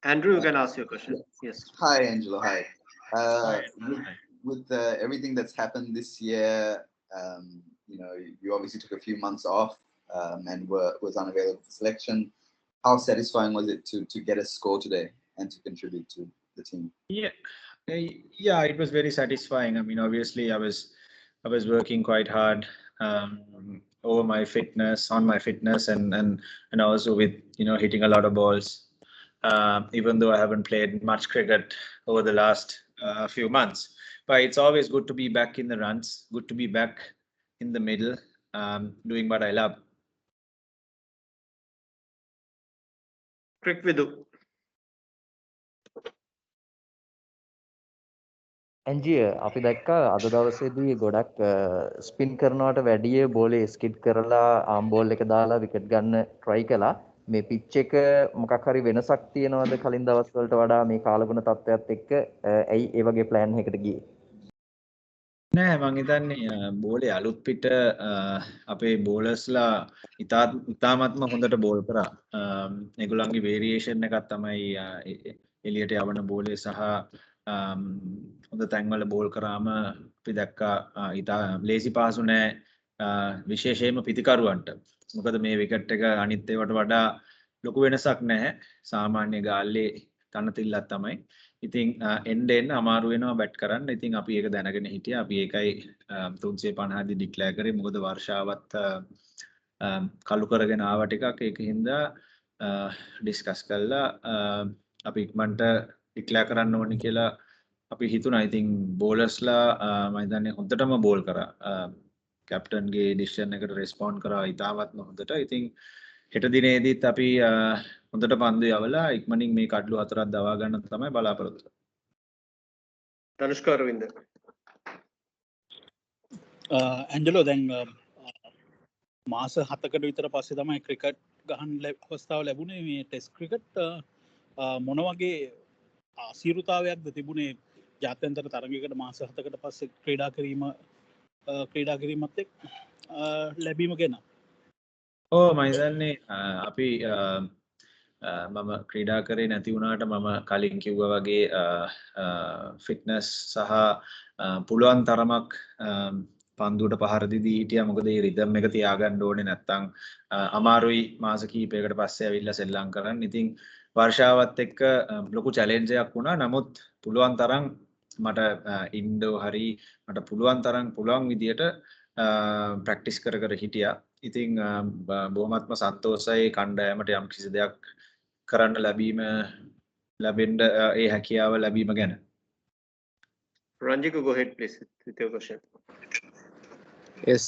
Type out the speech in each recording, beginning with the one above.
Andrew, you can ask your question. Yes. Hi, Angelo. Hi. Hi. With everything that's happened this year, you obviously took a few months off and was unavailable for selection. How satisfying was it to get a score today and to contribute to the team? Yeah, yeah, it was very satisfying. I mean, obviously, I was working quite hard over my fitness, on my fitness, and also with hitting a lot of balls. Even though I haven't played much cricket over the last few months, but it's always good to be back in the runs. Good to be back in the middle, doing what I love. Crick Vidu. ඇන්ජිය අපි දැක්කා අද දවසේදී ගොඩක් spin කරනවට වැඩිය බෝලේ skid කරලා ආම් ball එක දාලා විකට් ගන්න try කළා. මේ පිච් එක මොකක් හරි වෙනසක් තියනවද කලින් දවස් වලට වඩා මේ කාලගුණ තත්ත්වයක් එක්ක ඇයි ඒ වගේ plan එකකට ගියේ? නෑ මං හිතන්නේ බෝලේ අලුත් පිට අපේ බෝලර්ස්ලා ඉතාමත්ම හොඳට බෝල් කරා. ඒගොල්ලන්ගේ වේරියේෂන් එකක් තමයි එළියට යවන බෝලේ සහ හොඳ තැන්වල බෝල් කරාම අපි දැක්කා ඉතා ලේසි පහසු නෑ විශේෂයෙන්ම පිතිකරුවන්ට. මොකද මේ විකට් එක අනිත් ඒවාට වඩා ලොකු වෙනසක් නැහැ. සාමාන්‍ය ගාල්ලේ තනතිල්ලක් තමයි. ඉතින් එන්න අමාරු වෙනවා බැට් කරන්න. ඉතින් අපි ඒක දැනගෙන හිටියා. අපි ඒකයි 350 දී ඩික්ලෙයාර් කරේ. මොකද වර්ෂාවත් කළු කරගෙන ආව ටිකක්. ඒකින්ද ඩිස්කස් කළා අපි ඉක්මනට ඩික්ලෙයාර් කරන්න ඕනේ කියලා අපි හිතුණා. ඉතින් බෝලර්ස්ලා මම හිතන්නේ හොඳටම බෝල් කරා. කැප්ටන්ගේ ඩිසිෂන් එකට රෙස්පොන්ඩ් කරා ඉතාමත්ම හොඳට. ඉතින් හෙට දිනේදීත් අපි හොඳට පන්දු යවලා ඉක්මනින් මේ කඩලු හතරක් දවා ගන්න තමයි බලාපොරොත්තු වෙන්නේ. Tanushka Arvind. ඇන්ජලෝ දැන් මාස 7කට විතර පස්සේ තමයි ක්‍රිකට් ගහන්න අවස්ථාව ලැබුණේ. මේ ටෙස්ට් ක්‍රිකට් මොන වගේ අසීරුතාවයක්ද තිබුණේ ජාත්‍යන්තර තරගයකට මාස 7කට පස්සේ ක්‍රීඩා කිරීමත් එක්ක ලැබීම ගැන? ඔව් මම හිතන්නේ අපි මම ක්‍රීඩා කරේ නැති වුණාට මම කලින් කිව්වා වගේ ෆිට්නස් සහ පුළුවන් තරමක් පන්දුවට පහර දීදී හිටියා. මොකද මේ රිද්ම් එක තියාගන්න ඕනේ නැත්තම් අමාරුයි මාස කිහිපයකට පස්සේ ඇවිල්ලා සෙල්ලම් කරන්න. ඉතින් වර්ෂාවත් එක්ක ලොකු චැලෙන්ජ් එකක් වුණා. නමුත් පුළුවන් තරම් මට ඉන්ඩෝ හරි මට පුළුවන් විදියට ප්‍රැක්ටිස් කර හිටියා. ඉතින් බොහොමත්ම සන්තෝෂයි කණ්ඩායමට යම් කිසි දෙයක් කරන්න ලැබෙන්න ඒ හැකියාව ලැබීම ගැන. Ranjiko, go ahead please with your question. Yes,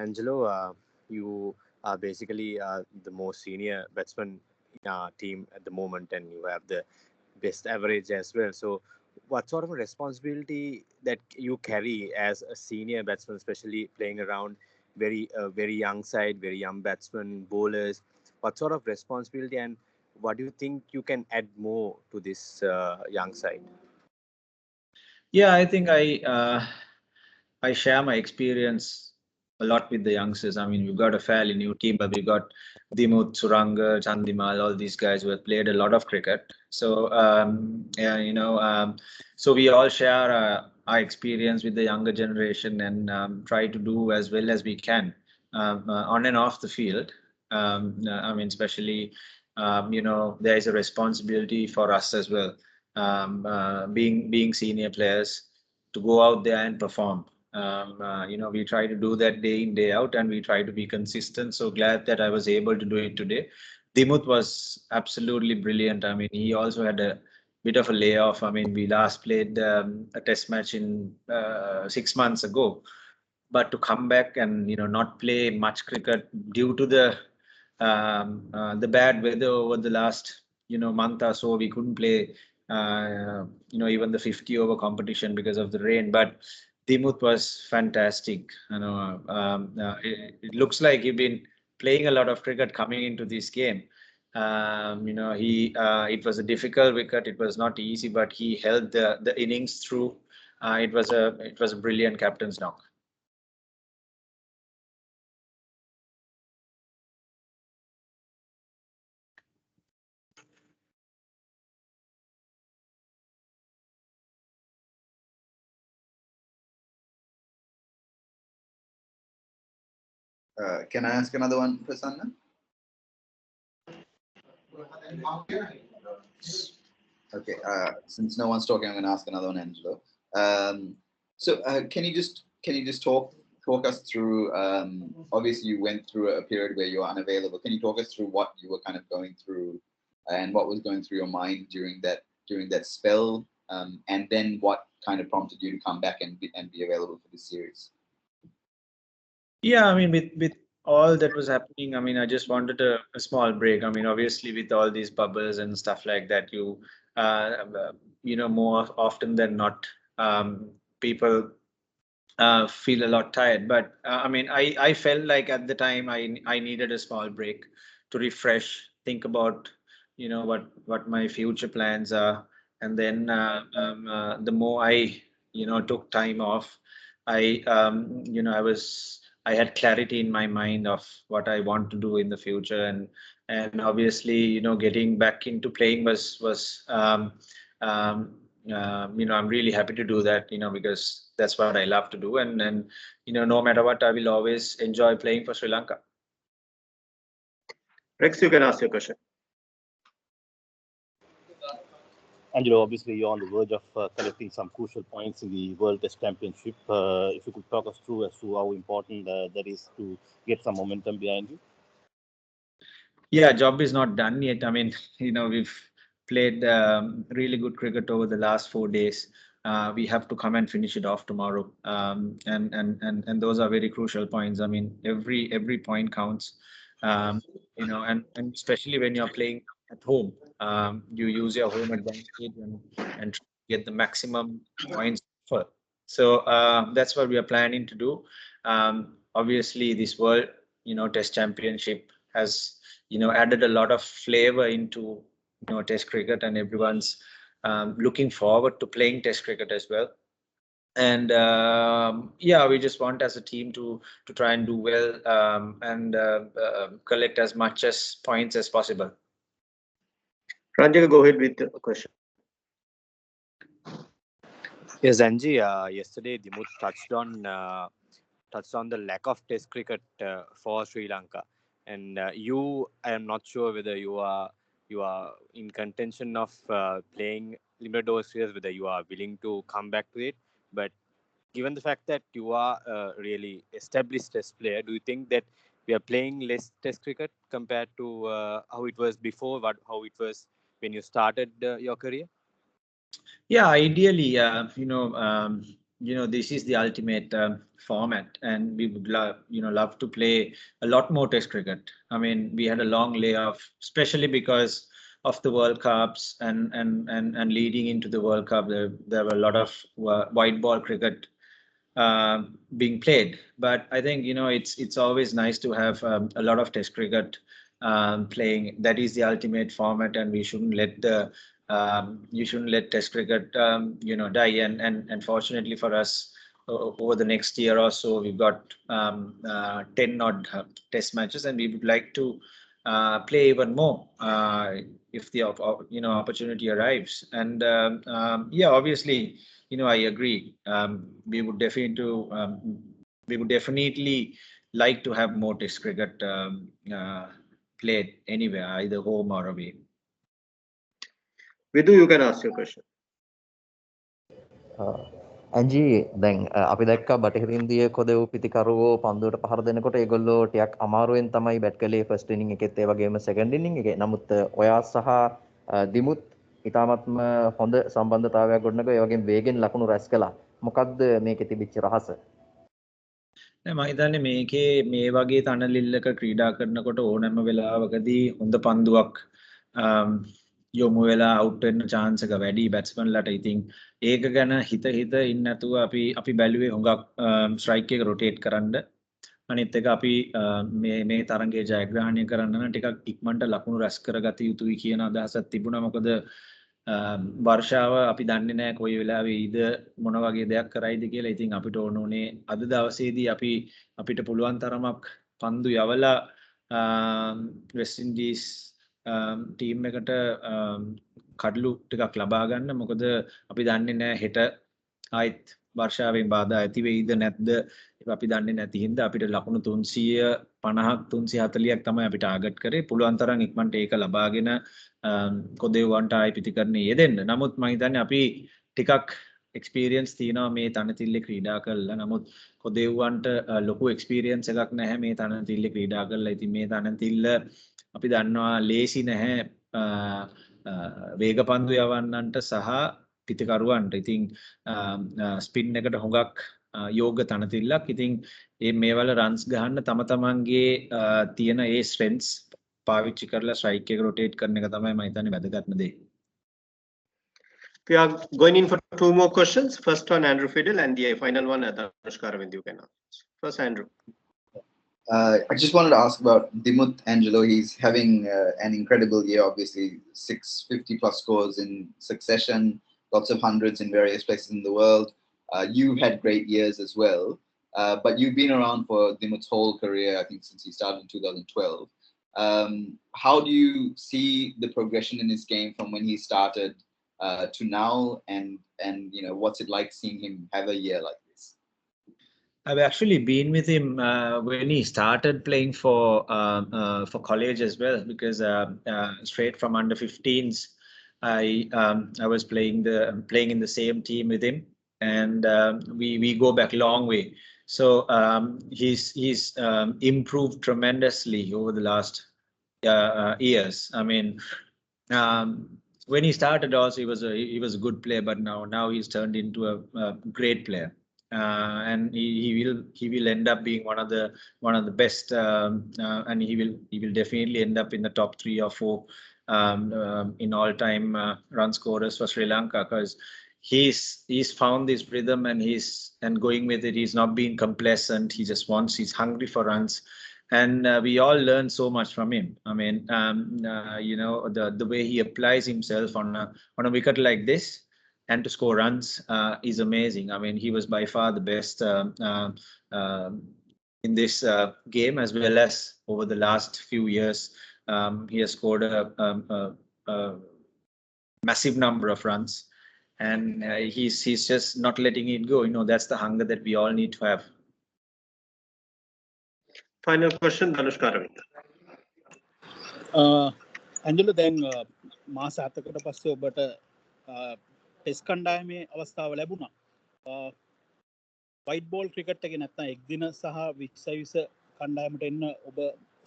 Angelo, you are basically the most senior batsman in our team at the moment, and you have the best average as well. So, what sort of a responsibility that you carry as a senior batsman, especially playing around very young side, very young batsmen, bowlers? What sort of responsibility, and what do you think you can add more to this young side? Yeah, I think I share my experience a lot with the youngsters. I mean, we've got a fairly new team, but we got Dimut, Suranga, Chandimal, all these guys who have played a lot of cricket. So, so we all share our experience with the younger generation and try to do as well as we can on and off the field. I mean, especially, there is a responsibility for us as well, being senior players, to go out there and perform. We try to do that day in, day out, and we try to be consistent. So glad that I was able to do it today. Dimut was absolutely brilliant. I mean, he also had a bit of a layoff. I mean, we last played a test match in 6 months ago, but to come back and not play much cricket due to the bad weather over the last month or so, we couldn't play even the 50 over competition because of the rain. But Dimut was fantastic. It looks like he'd been playing a lot of cricket coming into this game. It was a difficult wicket. It was not easy, but he held the innings through. It was a brilliant captain's knock. Can I ask another one, Prasanna? Okay, since no one's talking, I'm going to ask another one, Angelo. Can you just talk us through? Obviously, you went through a period where you were unavailable. Can you talk us through what you were kind of going through, and what was going through your mind during that spell, and then what kind of prompted you to come back and be available for this series? Yeah, I mean, with all that was happening, I mean, I just wanted a small break. I mean, obviously, with all these bubbles and stuff like that, more often than not, people feel a lot tired. But I mean, I felt like at the time I needed a small break to refresh, think about, what my future plans are, and then the more I took time off, I had clarity in my mind of what I want to do in the future, and obviously, getting back into playing was I'm really happy to do that, because that's what I love to do, and no matter what, I will always enjoy playing for Sri Lanka. Rex, you can ask your question. Angelo, obviously you're on the verge of collecting some crucial points in the World Test Championship. If you could talk us through as to how important that is to get some momentum behind you. Yeah, job is not done yet. I mean, we've played really good cricket over the last 4 days. We have to come and finish it off tomorrow, and those are very crucial points. I mean, every point counts, and especially when you're playing at home, you use your home advantage and get the maximum points for. So that's what we are planning to do. Obviously, this World Test Championship has added a lot of flavor into Test cricket, and everyone's looking forward to playing Test cricket as well. And yeah, we just want as a team to try and do well, and collect as much as points as possible. Ranjika, go ahead with the question. Yes, Angie. Yesterday, Dimut touched on the lack of Test cricket for Sri Lanka, and I am not sure whether you are in contention of playing limited overs, whether you are willing to come back to it. But given the fact that you are a really established Test player, do you think that we are playing less Test cricket compared to how it was before, how it was when you started your career? Yeah, ideally, this is the ultimate format, and we would love to play a lot more Test cricket. I mean, we had a long layoff, especially because of the World Cups, and leading into the World Cup, there were a lot of white ball cricket being played. But I think it's always nice to have a lot of Test cricket playing. That is the ultimate format, and we shouldn't let you shouldn't let Test cricket die. And fortunately for us, over the next year or so, we've got 10 odd Test matches, and we would like to play even more if the opportunity arrives. And yeah, obviously, I agree. We would definitely like to have more Test cricket played anywhere, either home or away. Vidu, you can ask your question. ඇන්ජී දැන් අපි දැක්කා බටහිර ඉන්දිය කොදෙව් පිතිකරුවෝ පන්දුවට පහර දෙනකොට ඒගොල්ලෝ ටිකක් අමාරුවෙන් තමයි බැට් කළේ ෆස්ට් ඉනිං එකෙත් ඒ වගේම සෙකන්ඩ් ඉනිං එකේ. නමුත් ඔයා සහ දිමුත් ඉතාමත්ම හොඳ සම්බන්ධතාවයක් ගොඩනගා ඒ වගේම වේගෙන් ලකුණු රැස් කළා. මොකක්ද මේකේ තිබිච්ච රහස? මම හිතන්නේ මේකේ මේ වගේ තනලිල්ලක ක්‍රීඩා කරනකොට ඕනෑම වෙලාවකදී හොඳ පන්දුවක් යොමු වෙලා අවුට් වෙන්න chance එක වැඩි බැට්ස්මන්ලට. ඉතින් ඒක ගැන හිත ඉන්න නැතුව අපි බැලුවේ හුඟක් ස්ට්‍රයික් එක රොටේට් කරන්න. අනිත් එක අපි මේ තරඟයේ ජයග්‍රහණය කරන්න නම් ටිකක් ඉක්මනට ලකුණු රැස් කරගත යුතුයි කියන අදහසක් තිබුණා. මොකද වර්ෂාව අපි දන්නේ නැහැ කොයි වෙලාවෙ ඊද මොන වගේ දෙයක් කරයිද කියලා. ඉතින් අපිට ඕන උනේ අද දවසේදී අපිට පුළුවන් තරමක් පන්දු යවලා වෙස්ට් ඉන්ඩීස් ටීම් එකට කඩලු ටිකක් ලබා ගන්න. මොකද අපි දන්නේ නැහැ හෙට ආයිත් වර්ෂාවෙන් බාධා ඇති වෙයිද නැද්ද අපි දන්නේ නැති හින්දා අපිට ලකුණු 350ක් 340ක් තමයි අපි ටාගට් කරේ. පුළුවන් තරම් ඉක්මනට ඒක ලබාගෙන කොදෙව්වන්ට ආයි පිටිකරණේ යෙදෙන්න. නමුත් මම හිතන්නේ අපි ටිකක් එක්ස්පීරියන්ස් තියෙනවා මේ තනතිල්ලේ ක්‍රීඩා කරලා. නමුත් කොදෙව්වන්ට ලොකු එක්ස්පීරියන්ස් එකක් නැහැ මේ තනතිල්ලේ ක්‍රීඩා කරලා. ඉතින් මේ තනතිල්ල අපි දන්නවා ලේසි නැහැ වේගපන්දු යවන්නන්ට සහ පිතිකරුවන්ට. ඉතින් ස්පින් එකට හුඟක් යෝග තනතිල්ලක්. ඉතින් මේ වල රන්ස් ගහන්න තම තමන්ගේ තියෙන ඒ ස්ට්‍රෙන්ත්ස් පාවිච්චි කරලා ස්ට්‍රයික් එක රොටේට් කරන එක තමයි මම හිතන්නේ වැදගත්ම දේ. We are going in for two more questions. First one, Andrew Fiddle, and the final one, Danushka Aravind, you can ask. First, Andrew. I just wanted to ask about Dimuth Angelo. He's having an incredible year, obviously 650 plus scores in succession, lots of hundreds in various places in the world. You've had great years as well, but you've been around for Dimuth's whole career, I think since he started in 2012. How do you see the progression in his game from when he started to now, and you know, what's it like seeing him have a year like this? I've actually been with him when he started playing for college as well, because straight from under 15s, I was playing in the same team with him, and we go back a long way. So he's improved tremendously over the last years. I mean, when he started also he was a good player, but now he's turned into a great player. And he will end up being one of the best, and he will definitely end up in the top 3 or 4 in all time run scorers for Sri Lanka, because he's found this rhythm and going with it. He's not being complacent. He's hungry for runs, and we all learn so much from him. I mean, you know, the way he applies himself on a wicket like this and to score runs is amazing. I mean, he was by far the best in this game, as well as over the last few years. He has scored a massive number of runs, and he's just not letting it go. You know, that's the hunger that we all need to have. Final question, Danushka Aravind. Angelo දැන් මාස 7කට පස්සේ ඔබට test කණ්ඩායමේ අවස්ථාව ලැබුණා. White ball cricket එකේ නැත්නම් එක් දින සහ 20 කණ්ඩායමට එන්න ඔබ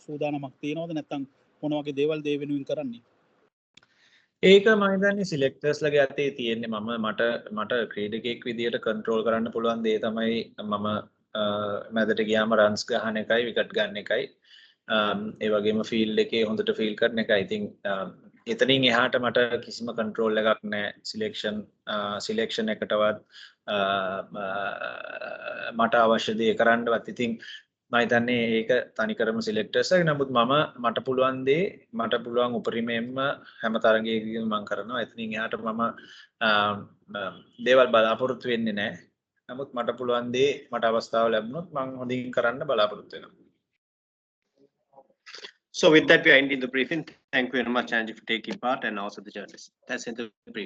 සූදානමක් තියෙනවද නැත්නම් මොන වගේ දේවල් ඒ වෙනුවෙන් කරන්නේ? ඒක මම හිතන්නේ සිලෙක්ටර්ස්ලගේ අතේ තියෙන්නේ. මට ක්‍රීඩකයෙක් විදියට කන්ට්‍රෝල් කරන්න පුළුවන් දේ තමයි මම මැදට ගියාම රන්ස් ගහන එකයි විකට් ගන්න එකයි. ඒ වගේම ෆීල්ඩ් එකේ හොඳට ෆීල් කරන එකයි. ඉතින් එතනින් එහාට මට කිසිම කන්ට්‍රෝල් එකක් නැහැ. සිලෙක්ෂන් එකටවත් මට අවශ්‍ය දේ කරන්නවත්. ඉතින් මම හිතන්නේ ඒක තනිකරම සිලෙක්ටර්ස්ලගේ. නමුත් මට පුළුවන් උපරිමයෙන්ම හැම තරගයකදීම මම කරනවා. එතනින් එහාට මම දේවල් බලාපොරොත්තු වෙන්නේ නැහැ. නමුත් මට පුළුවන් දේ මට අවස්ථාව ලැබුණොත් මම හොඳින් කරන්න බලාපොරොත්තු වෙනවා. So with that, we are ending the briefing. Thank you very much, Angie, for taking part, and also the journalists. That's in the briefing.